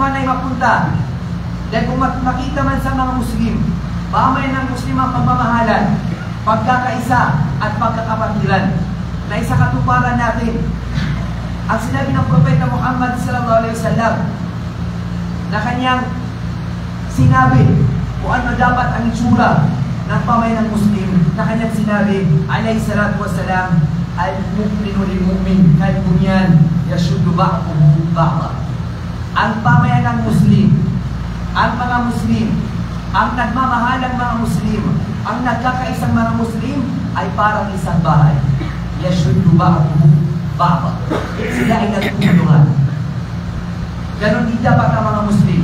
man ay mapunta, dahil kung makita man sa mga Muslim, pamayan ng Muslim ang pagmamahalan, pagkakaisa at pagkakapatiran, na isa katuparan natin ang sinabi ng Propeta Muhammad sallallahu alaihi wasallam na kanyang sinabi kung ano dapat ang itsura ng pamayan ng Muslim, na kanyang sinabi alayhi salatu wassalam, al-mu'minu lil-mu'min kal-bunyan yashuddu ba'duhu ba'da. Ang pamayan ng Muslim, ang mga Muslim, ang nagmamahalang mga Muslim, ang nagkakaisang mga Muslim ay parang isang bahay. Yashuddu ba'duhu ba'da. Sila ay nagtutulungan. Ganon din dapat ang mga Muslim.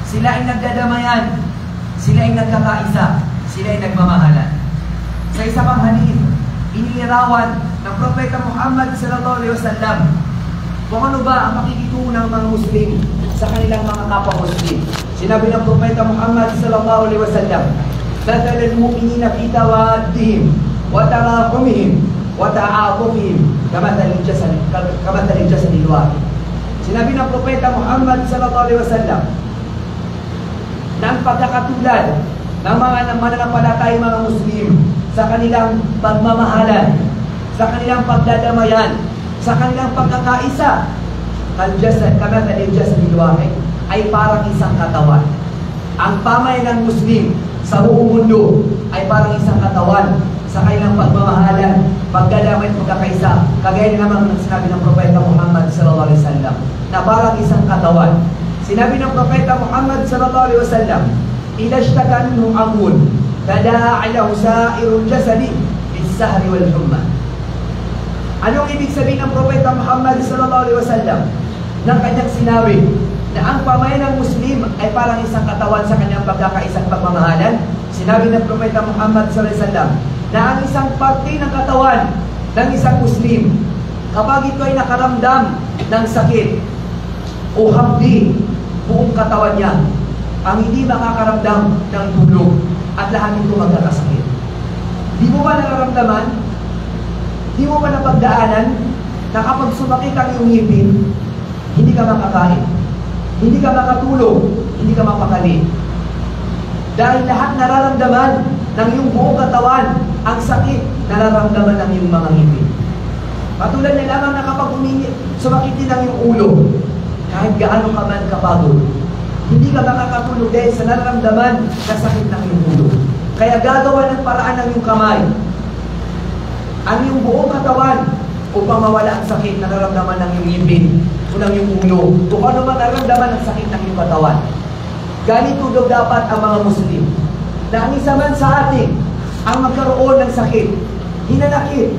Sila ay nagdadamayan, sila ay nagkakaisa, sila ay nagmamahalan. Sa isa pang hadith, inilarawan ng Propeta Muhammad sallallahu alaihi wasallam kung ano ba ang pakikitungo ng mga Muslim sa kanilang mga kapwa-Muslim. Sinabi ng Propeta Muhammad sallallahu alaihi wasallam, "Mathal al-mu'minina fi tawaddihim wa tarahumihim wa ta'atufihim kamathal al-jasad al-wahid." Sinabi ng Propeta Muhammad sallallahu alaihi wasallam na ang pagkakatulad ng mga mananampalatayang mga Muslim sa kanilang pagmamahalan, sa kanilang pagdadamayan, sa kanilang pagkakaisa, kamathal al-jasad al-wahid, ay parang isang katawan. Ang pamayan ng Muslim sa buong mundo ay parang isang katawan sa kanilang pagmamahalan, pagdadamay, pagkakaisa, kagaya naman ng sinabi ng Propeta Muhammad sallallahu alaihi wasallam na parang isang katawan. Sinabi ng Propeta Muhammad sallallahu alaihi wasallam, "Idha ishtaka minhu 'abun, tada'a lahu sa'irul jasadi bis-sahri wal humma." Anong ibig sabihin ng Propeta Muhammad sallallahu alaihi wasallam nang kanyang sinabi na ang pamayan ng Muslim ay parang isang katawan sa kanyang pagkakaisang pagmamahalan? Sinabi ng Propeta Muhammad sallallahu alaihi wasallam na ang isang parte ng katawan ng isang Muslim, kapag ito ay nakaramdam ng sakit o hapdi, buong katawan niya ang hindi makakaramdam ng tulog at lahat ito magkakasakit. Di mo ba nararamdaman? Di mo ba napagdaanan na kapag sumakit ang iyong ngipin, hindi ka makakain, hindi ka makatulog, hindi ka mapakali? Dahil lahat nararamdaman ng iyong buong katawan, ang sakit nararamdaman ng iyong mga ngipin. Patulad na lamang na kapag sumakit din ang iyong ulo, kahit gaano ka man kapagod, hindi ka makakatulog dahil sa nararamdaman na sakit ng iyong ulo. Kaya gagawa ng paraan ng iyong kamay, ang iyong buong katawan, upang mawala ang sakit na nararamdaman ng iyong ngipin o ng iyong ulo, kung ano man nararamdaman ng sakit ng iyong katawan. Ganito daw dapat ang mga Muslim, na ang isa man sa atin ang magkaroon ng sakit, hinanakit,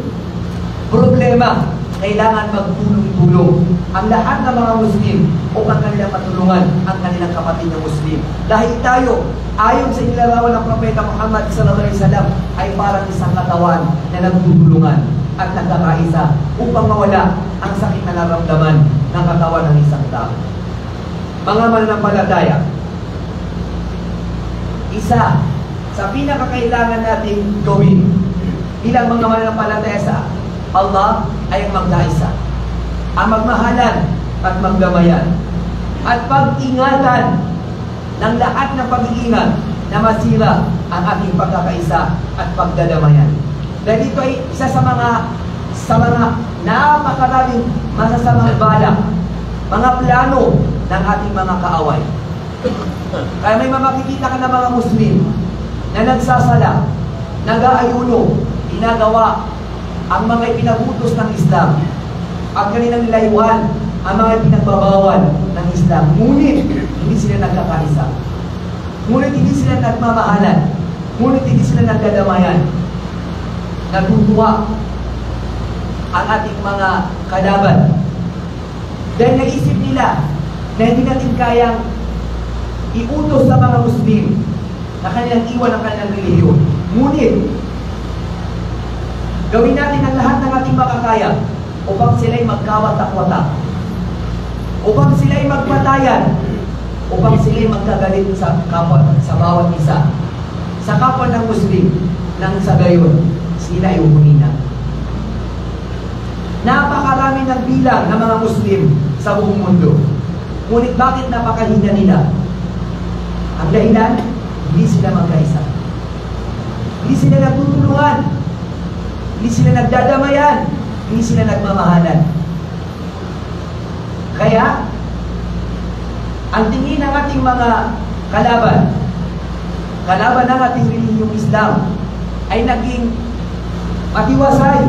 problema, kailangan magtulong-tulong ang lahat ng mga Muslim upang kanilang matulungan ang kanilang kapatid na Muslim. Dahil tayo, ayon sa inilarawan ng Propeta Muhammad sallallahu alaihi wasallam, ay parang isang katawan na nagtutulungan at nagkakaisa upang mawala ang sakit na nararamdaman ng katawan ng isang tao. Mga mananampalataya, isa sa pinakakailangan nating gawin bilang mga mananampalataya sa Allah ay ang magkaisa, ang magmahalan at magdamayan, at pag-ingatan ng lahat ng pag-iingat na masira ang ating pagkakaisa at pagdadamayan. Dahil ito ay isa sa mga napakaraming masasamang balak, mga plano ng ating mga kaaway. Kaya may makikita ka na mga Muslim na nagsasala, nag-aayuno, ginagawa ang mga ipinagutos ng Islam, ang kanilang nilayuan, ang mga pinagbabawal ng Islam. Ngunit hindi sila nagkakaisa. Ngunit hindi sila nagmamahalan. Ngunit hindi sila nagdadamayan. Natutuwa ang ating mga kalaban. Dahil naisip nila na hindi natin kayang iutos sa mga Muslim na kanilang iwan ang kanilang relihiyon. Ngunit gawin natin ang lahat ng ating makakaya upang sila'y magkawat-akwata, upang sila'y magpatayan, upang sila'y magkagalit sa kapwa, sa bawat isa, sa kapwa ng Muslim, nang sa gayon sila ay humina. Napakarami Napakarami ng bilang ng mga Muslim sa buong mundo. Ngunit bakit napakahina nila? Ang dahilan, hindi sila magkaisa. Hindi sila nagtutulungan. Hindi sila nagdadamayan. Hindi sila nagmamahalan. Kaya, ang tingin ng ating mga kalaban ng ating relihiyong Islam, ay naging matiwasay,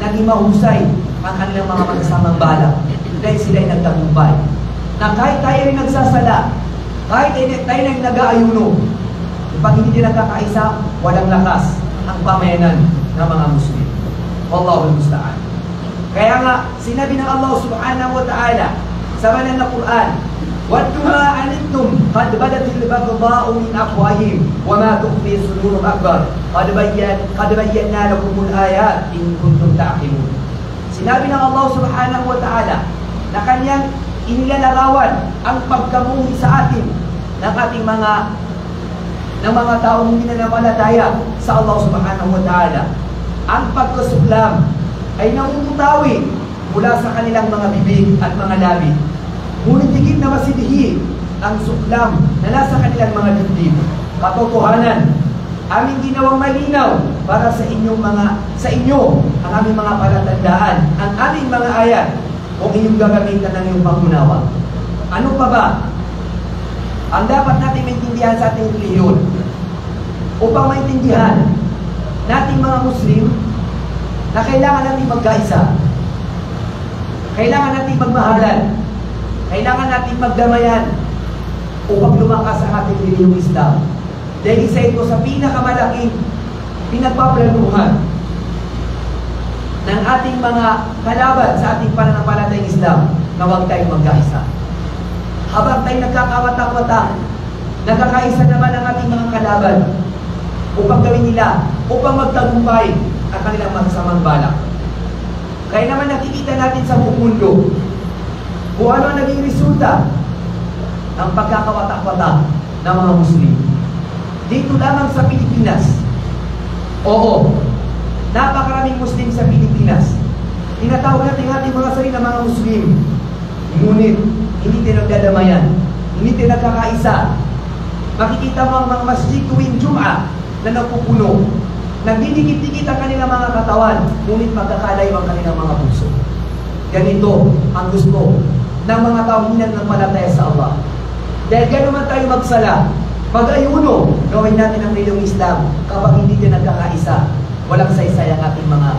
naging mahusay ang kanilang mga magkasamang balak dahil sila ay nagtagumpay. Na kahit tayo ay nagsasala, kahit tayo ay nag-aayuno, pag hindi nagkakaisa, walang lakas ang pamayanan ng mga Muslim. Wallahul musta'an. Kaya nga, sinabi ng Allah subhanahu wa ta'ala sa banal na Quran, وَاتُّ مَا عَنِتُّمْ قَدْ بَدَتِ الْبَغْضَاءُ مِنْ أَفْوَاهِهِمْ وَمَا تُخْفِي صُدُورُهُمْ أَكْبَرُ قَدْ بَيَّنَّا لَكُمُ الْآيَاتِ إِن كُنتُمْ تَعْقِلُونَ. Sinabi ng Allah subhanahu wa ta'ala na kanyang inilalarawan ang pagkamuhi sa atin ng ating mga taong hindi nananampalataya sa Allah subhanahu wa ta'ala. Ang pagkasuklam ay namumutawi mula sa kanilang mga bibig at mga labi. Ngunit higit na masidhi ang suklam na nasa kanilang mga dibdib. Katotohanan, aming ginawang malinaw para sa inyo ang aming mga palatandaan, ang aming mga ayat, kung inyong gagamitan ng iyong pangunawa. Ano pa ba ang dapat natin maintindihan sa ating relihiyon? Upang maintindihan nating mga Muslim na kailangan natin magkaisa, kailangan natin magmahalan, kailangan natin magdamayan upang lumakas ang ating relihiyong Islam. Dahil isa ito sa pinakamalaking pinagpaplanuhan ng ating mga kalaban sa ating pananampalatayang Islam na huwag tayong magkaisa. Habang tayo nagkakawatak-watak, nagkakaisa naman ang ating mga kalaban upang gawin nila, upang magtagumpay ang kanilang masasamang balak. Kaya naman nakikita natin sa buong mundo kung ano ang naging resulta ng pagkakawatak-watak ng mga Muslim. Dito lamang sa Pilipinas, oo, napakaraming Muslim sa Pilipinas. Tinatawag natin ating mga sarili na mga Muslim. Ngunit, hindi tayo nagdadamayan, hindi tayo nagkakaisa. Makikita mo ang mga masjid tuwing Jum'ah na napupuno, nagdidikit-dikit ang kanilang mga katawan, ngunit magkakalayo ang kanilang mga puso. Ganito ang gusto ng mga taong hindi nanampalataya sa Allah. Dahil gano'n man tayo magsala, mag-ayuno, gawin natin ang relihiyong Islam kapag hindi tayo nagkakaisa. Walang saysay ang ating mga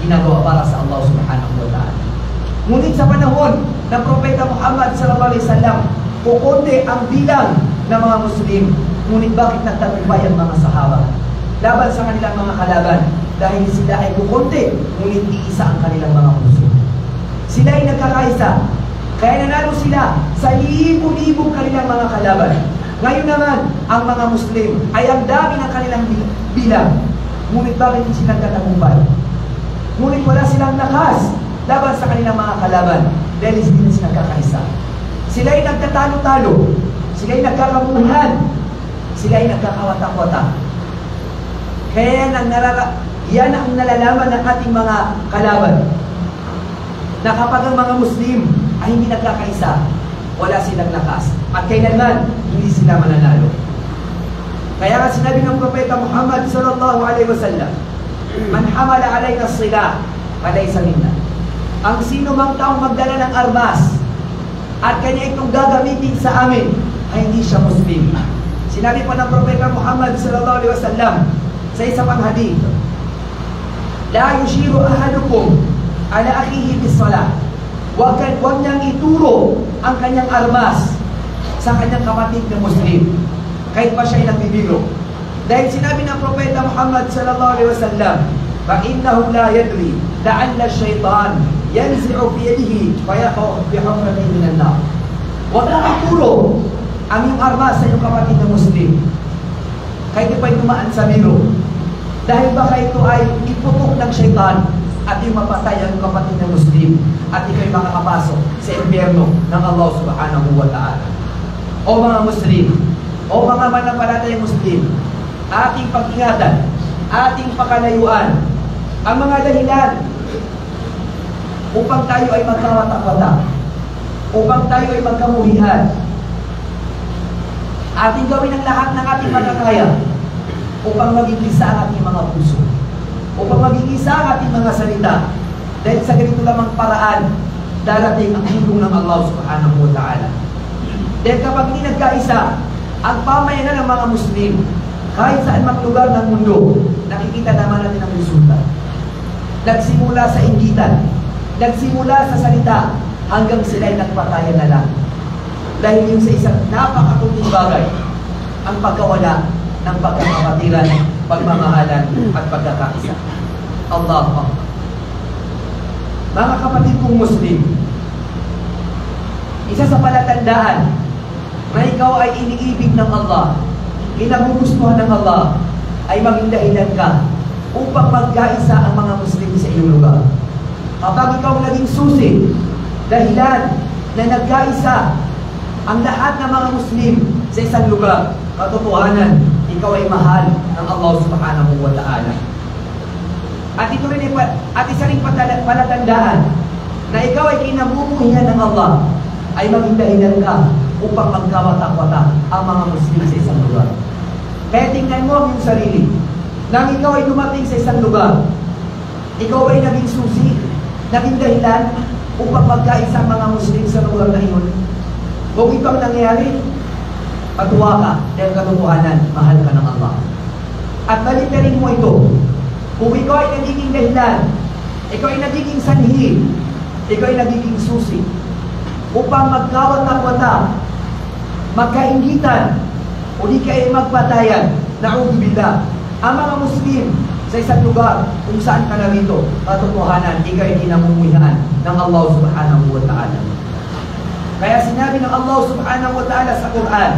ginagawa para sa Allah subhanahu wa ta'ala. Ngunit sa panahon ng Propeta Muhammad sallallahu alaihi wasallam, kukunti ang bilang ng mga Muslim. Ngunit bakit nagtagumpay ang mga sahaba laban sa kanilang mga kalaban? Dahil sila ay kukunti, ngunit iisa ang kanilang mga puso. Sila ay nagkakaisa, kaya nanalo sila sa libo-libong kanilang mga kalaban. Ngayon naman, ang mga Muslim ay ang dami ng kanilang bilang. Ngunit bakit hindi sila nagtatagumpay? Ngunit wala silang lakas laban sa kanilang mga kalaban dahil hindi na sila nagkakaisa. Sila ay nagtatalo-talo, sila ay nagkakamuhan, sila ay nagkakawatak-watak. Kaya yan ang nalalaman ng ating mga kalaban, na kapag ang mga Muslim ay hindi nagkakaisa, wala silang lakas at kailanman hindi sila mananalo. Kaya nga sinabi ng Propeta Muhammad sallallahu alaihi wasallam, man hamala alayna as-silah falaysa minna. Ang sino mang taong magdala ng armas at kanya itong gagamitin sa amin ay hindi siya Muslim. Sinabi pa ng Propeta Muhammad sallallahu alaihi wasallam sa isa pang hadith, la yushiru ahadukum ala akhihi bis-salah. Huwag niyang ituro ang kanyang armas sa kanyang kapatid na Muslim, kahit pa siya ay nagbibiro. Dahil sinabi ng Propeta Muhammad sallallahu alaihi wasallam, فَإِنَّهُ لَا يَدْرِي لَعَلَّ الشَّيْطَانِ يَنْزِعُ بِيَدِهِ فَيَقَعُ بِحُفْرَةٍ مِنَ النَّارِ. Huwag nang ituro ang iyong armas sa iyong kapatid na Muslim, kahit ito ay tumaan sa biro. Dahil baka ito ay iputok ng syaitan at yung mapatay ang kapatid na Muslim at ikaw ay makakapasok sa impyerno ng Allah subhanahu wa ta'ala. O mga Muslim, o mga manampalatayang Muslim, ating pag-ingatan, ating pakalayuan ang mga dahilan upang tayo ay magkawatak-watak, upang tayo ay magkamuhian. Ating gawin ang lahat ng ating magkakaya upang maging isa ang ating mga puso, upang maging isa ang ating mga salita. Dahil sa ganito lamang paraan, darating ang tulong ng Allah subhanahu wa ta'ala. Dahil kapag hindi nagkaisa ang pamayanan ng mga Muslim, kahit saan mang lugar ng mundo, nakikita naman natin ang resulta. Nagsimula sa inggitan, nagsimula sa salita, hanggang sila ay nagpatayan na lang. Dahil yung sa isang napakakunting bagay, ang pagkawala ng pagkakapatiran, pagmamahalan, at pagkakaisa. Allahu Akbar. Mga kapatid kong Muslim, isa sa palatandaan na ikaw ay iniibig ng Allah, kinagugustuhan ng Allah, ay maging dahilan ka upang magkaisa ang mga Muslim sa iyong lugar. Kapag ikaw naging susi, dahilan na nagkaisa ang lahat ng mga Muslim sa isang lugar, katotohanan, ikaw ay mahal ng Allah subhanahu wa ta'ala. At ito rin at isa rin palatandaan na ikaw ay kinamumuhian ng Allah, ay maging dahilan ka upang magkawatak-watak ang mga Muslim sa isang lugar. Kaya tingnan mo ang iyong sarili. Nang ikaw ay dumating sa isang lugar, ikaw ay naging susi, naging dahilan upang magkaisa ang mga Muslim sa lugar na iyon. Kung ito ang nangyari, patuwa ka dahil katotohanan, mahal ka ng Allah. At balittarin mo ito. Kung ikaw ay nagiging dahilan, ikaw ay nagiging sanhi, ikaw ay nagiging susi upang magkawatak-watak, magkaingitan, o di kayo magpatayan, na'udzubillah, ang mga Muslim sa isang lugar kung saan ka narito, katotohanan, ikaw ay kinamumuhian ng Allah subhanahu wa ta'ala. Kaya sinabi ng Allah subhanahu wa ta'ala sa Quran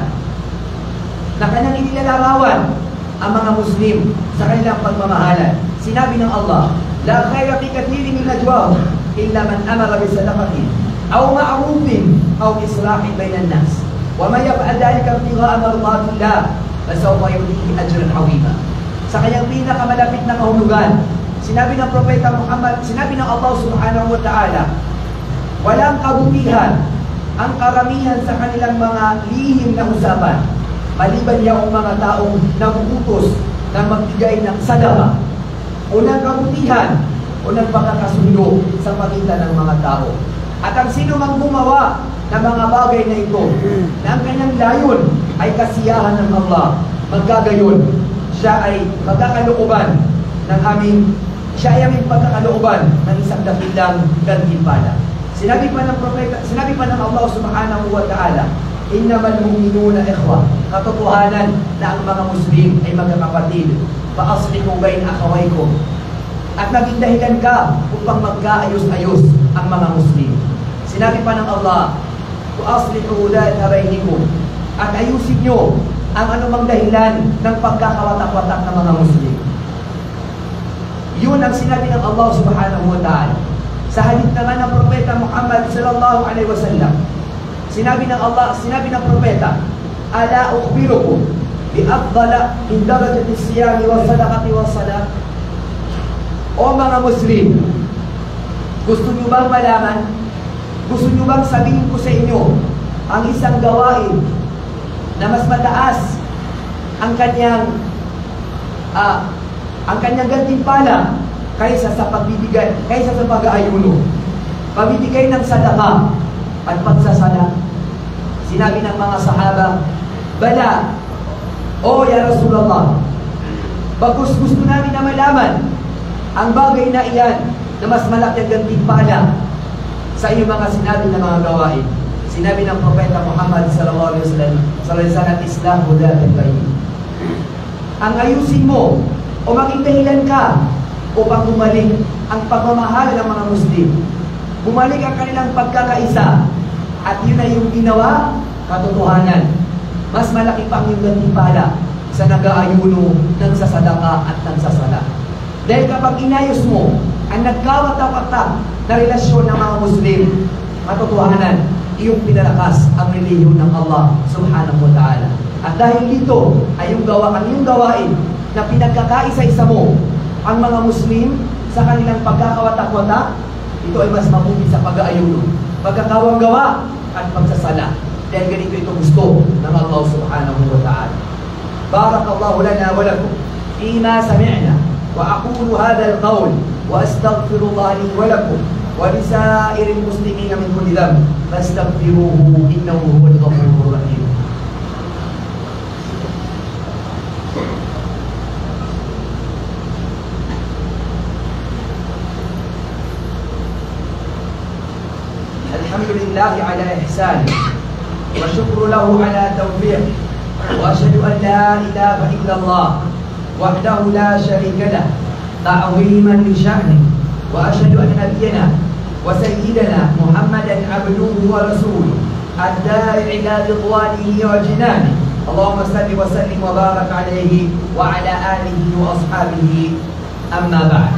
na kanyang inilalarawan ang mga Muslim sa kanilang pagmamahalan. Sinabi ng Allah, la khayra fi kathirin min najwahum illa man amara bi sadaqatin aw ma'rufin aw islahin bainan nas wa may yaf'al dhalika ibtigha'a mardatillah fasawfa yu'tihi ajran 'azima. Sa kanyang pinakamalapit na kahulugan, sinabi ng Propeta Muhammad, sinabi ng Allah subhanahu wa ta'ala, walang kabutihan ang karamihan sa kanilang mga lihim na usapan, maliban yung mga taong naguutos na magbigay ng sadaqa, unang kabutihan, unang pagkakasundo sa pagitan ng mga tao. At ang sino mang gumawa ng mga bagay na ito, na ang kanyang layon ay kasiyahan ng Allah, magkagayon, siya ay pagkakalooban ng siya ay aming pagkakalooban ng isang dakilang gantimpala. Sinabi pa ng propeta, sinabi pa ng Allah subhanahu wa ta'ala, innamal mu'minuna ikhwa, katotohanan na ang mga Muslim ay magkakapatid, fa-aslihu bayna akhawaykum, at naging dahilan ka upang magkaayos-ayos ang mga Muslim. Sinabi pa ng Allah, fa-aslihu dhata bainikum, at ayusin nyo ang anumang dahilan ng pagkakawatak-watak ng mga Muslim. Yun ang sinabi ng Allah subhanahu wa ta'ala. Sa hadith naman ng Propeta Muhammad sallallahu alaihi wasallam, sinabi ng Allah, sinabi ng Propeta, ala ukhbirukum bi afdala min darajati siyami wa sadaqati wa salat. O mga Muslim, gusto nyo bang malaman, gusto nyo bang sabihin ko sa inyo ang isang gawain na mas mataas ang kanyang gantimpala kaysa sa pagbibigay, kaysa sa pag-aayuno, pamibigay ng sadaqa at pagsasala? Sinabi ng mga sahaba, bala, o ya Rasulullah, bagkus gusto namin na malaman ang bagay na iyan na mas malaki ang gantimpala sa iyong mga sinabi na mga gawain. Sinabi ng Propeta Muhammad sallallahu alaihi wasallam, Islam hudatul bayyin. Ang ayusin mo o maging dahilan ka upang bumalik ang pagmamahal ng mga Muslim, bumalik ang kanilang pagkakaisa, at yun ay yung ginawa, katotohanan, mas malaki pa ang iyong gantimpala sa nag-aayuno, nagsasadaka at nagsasala. Dahil kapag inayos mo ang nagkawatak-watak na relasyon ng mga Muslim, katotohanan, iyong pinalakas ang relihiyon ng Allah subhanahu wa ta'ala. At dahil dito ay yung gawain na pinagkakaisa-isa mo ang mga Muslim sa kanilang pagkakawatak-watak, ito ay mas mabuti sa pag-aayuno, pagkakawang gawa at pagsasala. Dahil ganito ito gusto ng Allah subhanahu wa ta'ala. Barakallahu lana wa lakum fima sami'na wa aqulu hadha al-qawl wa astaghfirullah li wa lakum wa lisa'iril muslimina min kulli dhanb fastaghfiruhu innahu huwal ghafurur rahim. Alhamdulillah ala ihsani wa syukru lahu ala tawfiq wa asyhadu an la ilaha illallah wahdahu la syarika lah ta'ziman li sya'ni wa asyhadu anna nabiyyana wa sayyidana Muhammadan abduhu wa rasuluhu ad-da'i ila ridwanihi wa jinani. Allahumma salli wa sallim wa barak alayhi wa ala alihi wa ashabihi. Amma ba'd.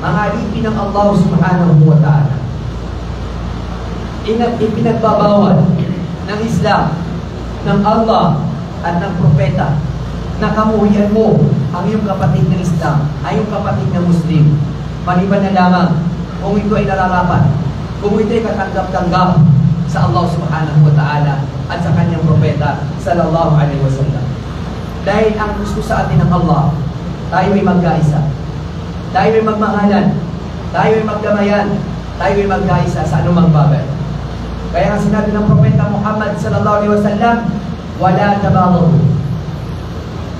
Mga alipin ng Allah subhanahu wa ta'ala, ipinagbabawal ng Islam, ng Allah at ng propeta na kamuhian mo ang iyong kapatid ng Islam, ay iyong kapatid ng Muslim, maliban na lamang kung ito ay nararapat, kung ito ay katanggap-tanggap sa Allah subhanahu wa ta'ala at sa kanyang propeta sallallahu alaihi wasallam. Dahil ang gusto sa atin ng Allah, tayo ay magkaisa, tayo ay magmahalan, tayo ay magdamayan, tayo ay magkaisa sa anumang bagay. Kaya ang sinabi ng Propeta Muhammad sallallahu alaihi wasallam, wala tabaghadu.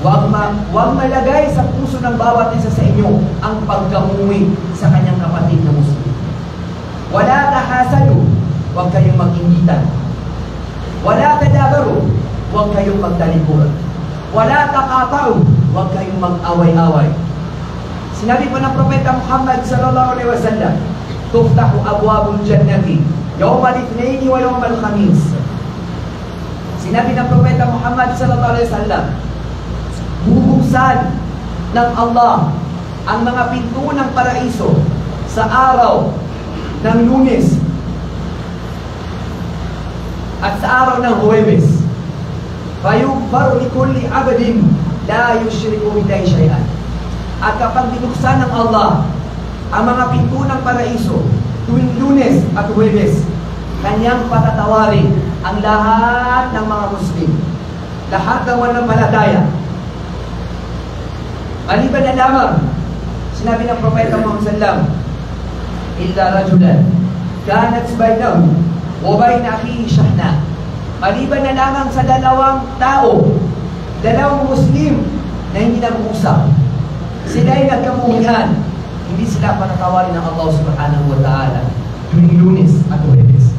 Huwag malagay sa puso ng bawat isa sa inyo ang pagkamuwi sa kanyang kapatid na Muslim. Wala tahasadu, huwag kayong mag-inggitan. Wala tadabaru, huwag kayong magtalikuran. Wala taqata'u, huwag kayong mag-away-away. Sinabi po ng Propeta Muhammad sallallahu alaihi wasallam, tuftahu abwabul jannati yawm al-ithnain wa yawm al-khamis. Sinabi ng Propeta Muhammad sallallahu alaihi wasallam, bubuksan ng Allah ang mga pinto ng paraiso sa araw ng Lunes at sa araw ng Huwebes. Fayughfaru likulli abdin la yushriku billahi shay'an. At kapag binuksan ng Allah ang mga pinto ng paraiso tuwing Lunes at Huwebes, kanyang patatawarin ang lahat ng mga Muslim, lahat ng mananampalataya. Maliban na lamang, sinabi ng Propeta Muhammad sallam, illa rajulan kanat bainahu wa bain akhihi shahna. Maliban na lamang sa dalawang tao, dalawang Muslim na hindi nag-uusap, sila ay nagkamuhian, hindi sila panatawarin ng Allah subhanahu wa ta'ala tuwing Lunes at Huwebes.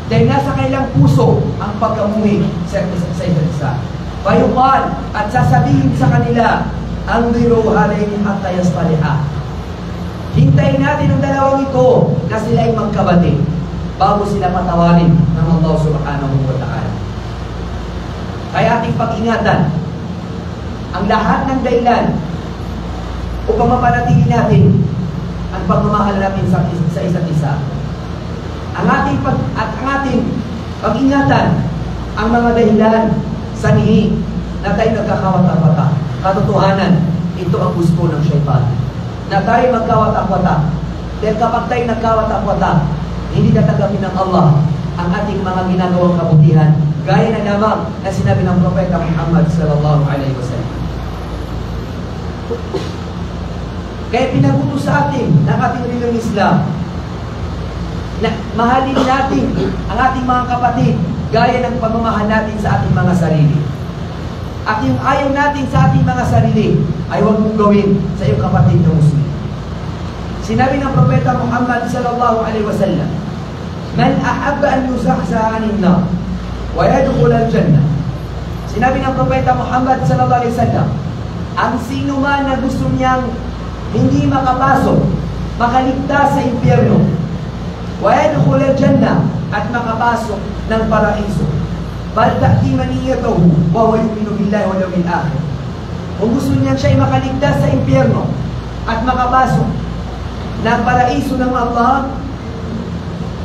Dahil nasa kailang puso ang pagkamuhi sa isa't isa. Payuqal at sasabihin sa kanila, ang biru halaini hatta yastaliha. Hintayin natin ang dalawang ito na sila ay magkabati bago sila patawarin ng Allah subhanahu wa ta'ala. Kaya ating pag-ingatan ang lahat ng dahilan upang mapanatili natin ang pagmamahal natin sa isa't isa. Ang ating pag-ingatan ang mga dahilan sa nihi na tayo nagkakawatak-watak. Katotohanan, ito ang gusto ng syaitan, na tayo magkawatak-watak. Dahil kapag tayo nagkawatak-watak, hindi tatanggapin ng Allah ang ating mga ginagawang kabutihan, gaya na lamang na sinabi ng Propeta Muhammad sallallahu alaihi wasallam. Kaya pinagutos sa atin ng ating relihiyon Islam na mahalin natin ang ating mga kapatid gaya ng pamamahal natin sa ating mga sarili. At yung ayaw natin sa ating mga sarili ay huwag mong gawin sa iyong kapatid na Muslim. Sinabi ng Propeta Muhammad sallallahu alaihi wasallam, man ahabba an yuzahzaha 'anil nar wa yadkhul al-jannah. Sinabi ng Propeta Muhammad sallallahu alaihi wasallam, ang sino man na gusto niyang hindi makapasok, makaligtas sa impyerno, wa yadkhul al-jannah, at makapasok ng paraiso, bal ta'ti maniyatuhu wa huwa yu'minu billahi wal yawmil akhir. Kung gusto niya siya ay makaligtas sa impyerno at makapasok ng paraiso ng Allah,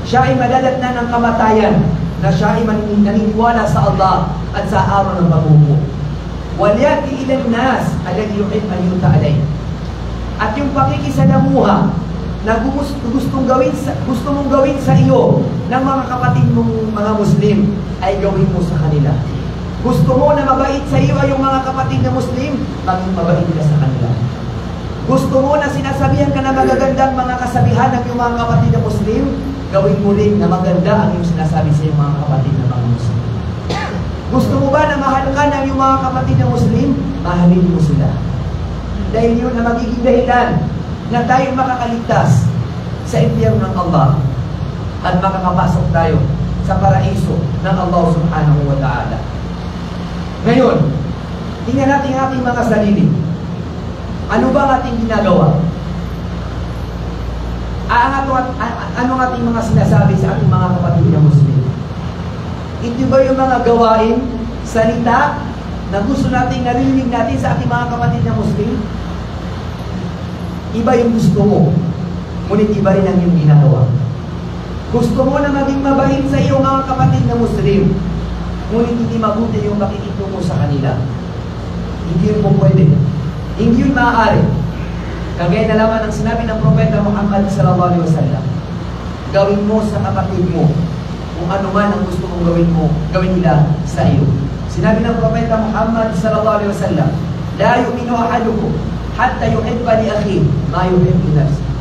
siya ay madalat na ng kamatayan, na siya ay naniniwala sa Allah at sa araw ng paghuhukom. Walyati ilan nas alladhi yuhib an yuta alayh. At yung pakikisalamuha na gusto mong gawin sa iyo ng mga kapatid mong mga Muslim ay gawin mo sa kanila. Gusto mo na mabait sa iyo ay yung mga kapatid na Muslim, maging mabait ka sa kanila. Gusto mo na sinasabihan ka na magagandang mga kasabihan ng iyong mga kapatid na Muslim, gawin mo rin na maganda ang iyong sinasabi sa iyong mga kapatid na mga Muslim. Gusto mo ba na mahal ka ng iyong mga kapatid na Muslim? Mahalin mo sila. Dahil yun na magiging dahilan na tayo makakaligtas sa impyerno ng Allah at makakapasok tayo sa paraiso ng Allah subhanahu wa ta'ala. Ngayon, tingnan natin ating mga sarili. Ano ba ang ating ginagawa? Ano ang ating mga sinasabi sa ating mga kapatid na Muslim? Ito ba yung mga gawain, salita, na gusto nating narinig natin sa ating mga kapatid na Muslim? Iba yung gusto mo, ngunit iba rin ang iyong ginagawa. Gusto mo na maging mabait sa iyong mga kapatid na Muslim, ngunit hindi mabuti yung makikitungo sa kanila. Hindi yun po pwede. Hindi yun maaari. Kagaya na lamang ang sinabi ng Propeta Muhammad sallallahu alaihi wasallam, gawin mo sa kapatid mo kung ano man ang gusto mong gawin nila sa iyo. Sinabi ng Propeta Muhammad sallallahu alaihi wasallam, la yu'minu ahadukum hatta yuhibba li akhihi ma yuhibbu li nafsihi.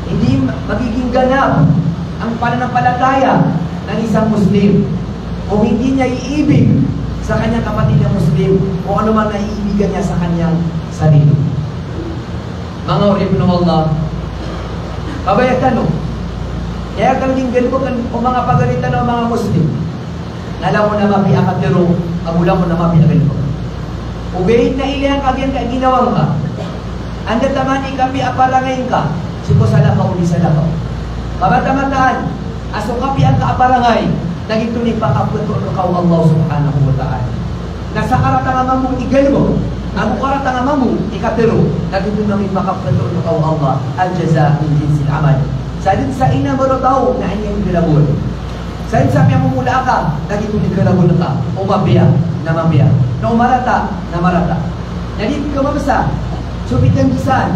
Hindi magiging ganap ang pananampalataya ng isang Muslim kung hindi niya iibig sa kanyang kapatid na Muslim o ano man naiibigan niya sa kanyang sarili. Mga ibn Allah, kabayatan no, kaya kaming ganito o mga pagalitan ng mga Muslim, alam mo na mapiakatiro, agulang mo na mapiakalito. Ugayin na ilang kagyan ka ginawang ka, anda tamani kapi aparangayin ka, sipo sa lakaw ni sa lakaw. Kamata-mataan, aso kapi ang kaaparangay, naging tunig pakaputo kaw Allah subhanahu wa ta'ala. Nasa karatang mo igal mo, ang karatang mo ikatiro, naging tunig pakaputo kaw Allah, al-jaza min jinsil amal. Sa ina mo tao na inyong dilabon. Sa sabi mo mula ka, naging tunig dilabon ka, umabiya, na mabiya. Na umarata, na marata. Nalipid ka mamasa, subit ang gisan,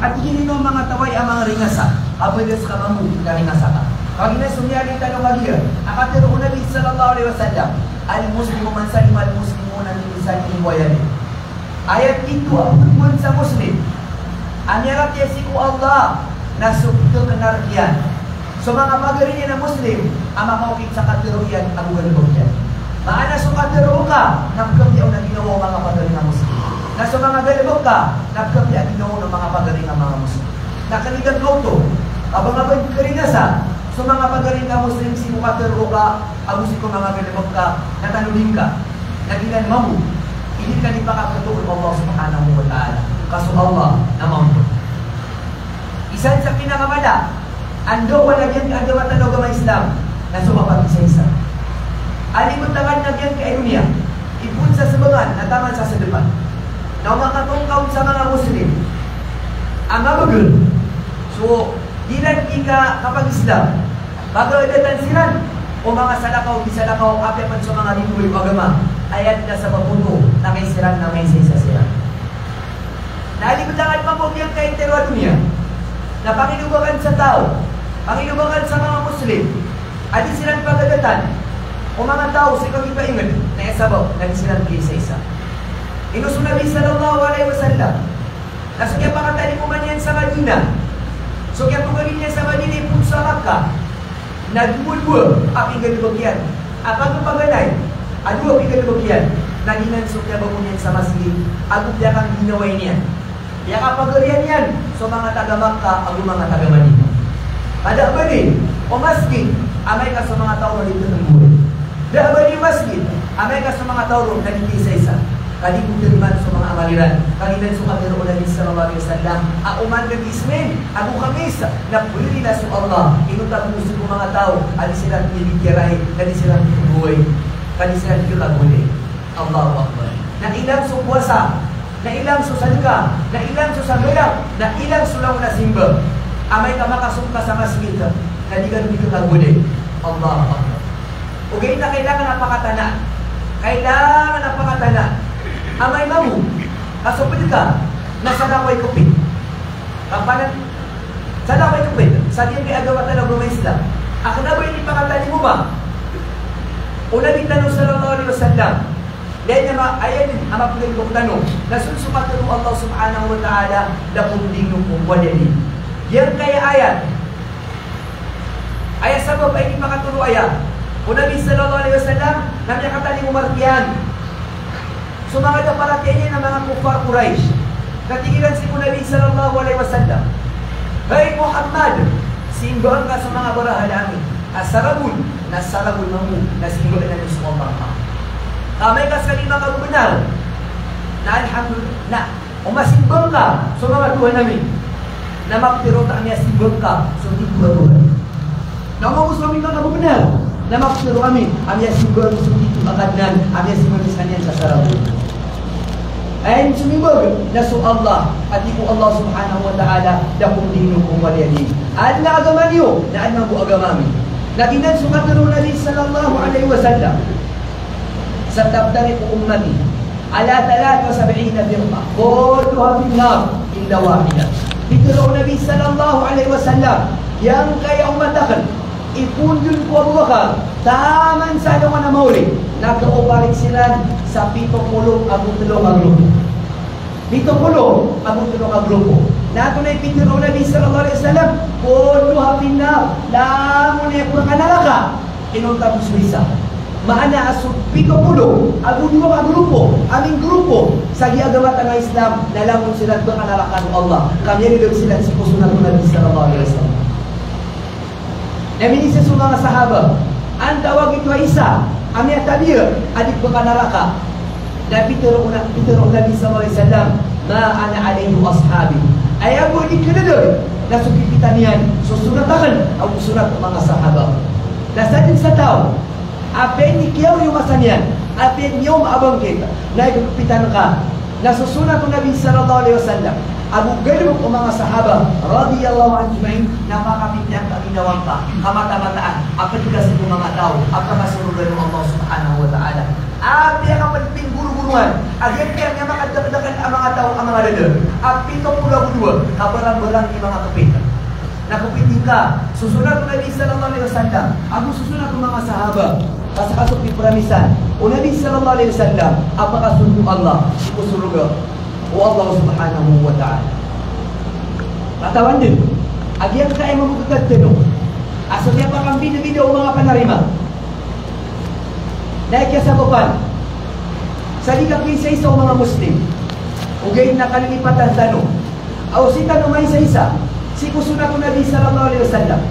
at hinino mga taway ang mga ringasa, kapadas ka mamu na ringasa ka. Pagina sunyari tanong magir, akatiro Nabi sallallahu alaihi wasallam, al-muslimu man salima al-muslimuna min lisanihi wa yadihi. Ayat itu apapun sa Muslim, anirat yasiku Allah na subto kenarkian. So mga pagarinya na Muslim, ang makaukit sa katiruyan ang ugalibog yan. Maana so katiro ka, nagkamyaw na ginawa mga pagari na Muslim. Na sa mga galibog ka, nagkamyaw ginawa ng mga pagari na mga Muslim. Nakaligan ko to, abang-abang karinasa, so mga pagaling ka Muslim, sinukatero ka, abusin ko mga galibog ka, natanulin ka, nagilan mo, hindi ka ni pakakatuon Allah subhanahu wa ta'ala. Kaso Allah naman po. Isan sa pinakamala, ando wala yan kaagawatan o gama Islam, na sumapag isa-isa. Alimutangan na yan ka dunia, ipun sa sabangan, nataman sa depan. Na makatungkaw sa mga Muslim, ang mabagal. So, di lang ka kapag Islam, pag-aadatan silan, o mga salakaw, di salakaw, apiapan sa mga linuwi o agama, ayat na sa mapuno, na may siran na may sa siran. Naalimutangan pa po yung kaintero dunia, na panginubagan sa tao, panginubagan sa mga Muslim, adi silang pag-aadatan, o mga tao, sa kami paingat, na isabaw, na silang isa-isa. Inusunabi sallallahu alaihi wasallam, na sa kaya pakatali mo man yan sa Madina, so kaya tugalin niya sa Madina ipun sa Makkah, nagmulwa ang igalibagyan. Apag ang paganay, adu ang igalibagyan, naginan so kaya bangunin sa masjid, agud niya kang ginaway niya. Kaya kapagarian yan, so mga taga-Makkah, ang mga taga-Madina. Ada ba din, o masjid, amay ka sa mga tao na dito ng buhay. Da ba din masjid, amay ka sa mga tao na dito isa-isa. Kalibutiriman sa mga amaliran. Kalinan sa katiroon Nabi sallallahu alaihi wasallam. Uman ng ismin, ako kamis, na puli na sa Allah. Inutang mo sa mga tao, ali silang pinigkiray, kadi silang pinubuhay, kadi silang pinaguli. Allahu Akbar. Na ilang sa puwasa, na ilang sa salika, na ilang sa sagalang, na ilang sa lang na simba. Amay ka makasumka sa masjid, kadi ka nung pinaguli. Allahu Akbar. Okay na kailangan napakatana. Kailangan napakatana. Amay mamu, kasupit ka, nasa daway kupit. Kapanan, Sana ko ito sa diyan kay agawa talaga ng Islam. Akin na ba yung ipakatali mo ba? Una din tanong sallallahu alaihi wasallam. Dahil naman, ayan din, ang mapagay kong tanong. Nasunsukat ng Allah subhanahu wa ta'ala lakum dinukum waliyadin. Yan kaya ayat. Ayat sabab ay hindi makaturo ayat. Una din sallallahu alaihi wasallam, namin katali mo markiyan. So mga daparatiyan niya ng mga kufar Quraysh. Katigilan si Nabi sallallahu alaihi wasallam. Hey Muhammad, singgol ka sa mga baraha namin. Asarabun, nasarabun mo, nasinggol na ng sumabang ka. Kamay ka sa lima ka benar. Na alhamdulillah, na umasimbol ka sa mga Tuhan namin. Na magpiro ta niya simbol ka sa Tuhan. Na umagusto kami ka benar. Na magpiro kami, amya simbol sa Tuhan, amya simbol sa kanya sa sarabun. Ayun sumibag na su Allah at iku Allah subhanahu wa ta'ala lakum dinukum waliyadin. At na agama niyo na anong bu agamami. Naginan sumat ng Nabi sallallahu alaihi wasallam sa tabdari ko ummati ala 73 firqa kulluha fin nar illa wahida. Bidro Nabi sallallahu alaihi wasallam yang kaya umatakan ipundun ko Abu Bakar taman sa ano na mauli nagkaubarik sila sa 70 abong tulong ang grupo. 70 abong tulong ang grupo. Nato na ipinduro Nabi sallallahu alaihi wasallam kulluha fin nar lamun ya kurang kanalaka kinunta mo suisa. Maana asub 70 abong dua ang grupo, aming grupo sa giagama ng Islam nalamon sila doon kanalakan Allah. Kami ni sila si pusunan Nabi sallallahu alaihi wasallam. Namin isa sa mga sahaba, ang tawag ito ay isa, amya tabir, adik baka naraka. Na pituro Nabi sallallahu alaihi wasallam, ma ana alayhi ashabi. Ay ako di kinador, nasukipitan yan, susunatakan ang susunat ng mga sahaba. Nasadin sa tao, apen ni kiyaw yung masanian, apen niyo maabang kita, na ikupitan ka, nasusunat ng Nabi sallallahu alaihi wasallam. Abu Galib o mga sahaba radiyallahu anjmain napakapintihan kaginawang ka kamata-mataan apatigas ng mga tao at kamasurugan ng Allah subhanahu wa ta'ala at yan ang pagpingguru-guruan agyan kaya nga makadagdagan ang mga tao ang mga ladar at pito-pula-gulua kabarang-barang ng mga kapita nakupitin ka susunat ng Nabi sallallahu alaihi wasallam ako susunat ng mga sahaba kasakasok di peramisan o Nabi sallallahu alaihi wasallam apakasundo Allah ikusuruga o Allah subhanahu wa ta'ala. Katawan din, agyan ka ay mamugagad tanong. Aso niya pa kang bida-bida o mga panarima. Dahil kaya sa kapan, sa di isa-isa o mga Muslim, o gayon na kalilipatan tanong. Aw si tanong may isa-isa, si kusunat ko Nabi sallallahu alaihi wasallam.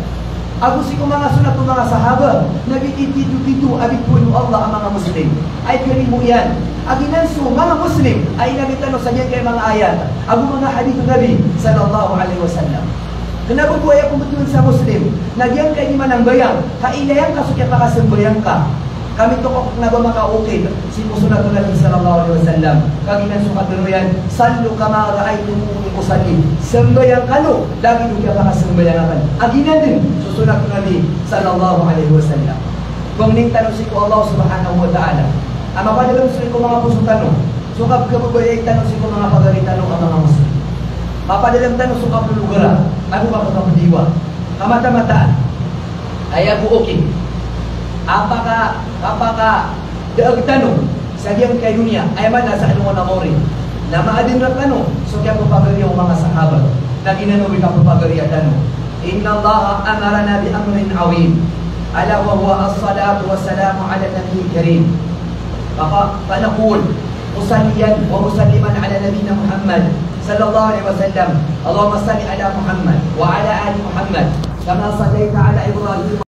Ako si mga sunat ng mga sahaba, nabititu-titu abit po yung Allah ang mga Muslim. Ay karimu yan. Aginan so, mga Muslim ay nagitanong sa niyan kay mga ayat. Ang mga hadith ng Nabi sallallahu alaihi wasallam. Kenapa buaya pembetulan sa Muslim? Nagyan kay ni manang bayang, kailayan ka sukya pakasembuyang ka. Kami tokok na ba makaukid si musunat ng Nabi sallallahu alaihi wasallam. Kaginan sukat duluyan, sallu kama ra'aytumuni usalli. Sembayang kanu, lagi duga pakasembuyang akan. Aginan din susunat ng Nabi sallallahu alaihi wasallam. Kung ning tanong si ko Allah subhanahu wa ta'ala. Ang mapadalang sa ko mga pusong tanong, sukab kababayay tanong si ko mga pagari tanong ang mga Muslim. Mapadalang tanong sukab lulugara, ano ba kapadiwa? Kamata-mataan, ay abu okay. Apakah daag tanong sa diyang kay dunia ay man nasa anong namori na maadin na tanong so kaya papagari ang mga sahabat na ginanong ka papagari ang tanong inna Allah amarana bi amrin awim ala wa huwa as-salatu was-salamu ala nabiyyil karim فنقول مصليا ومسلما على نبينا محمد صلى الله عليه وسلم اللهم صل على محمد وعلى آل محمد كما صليت على إبراهيم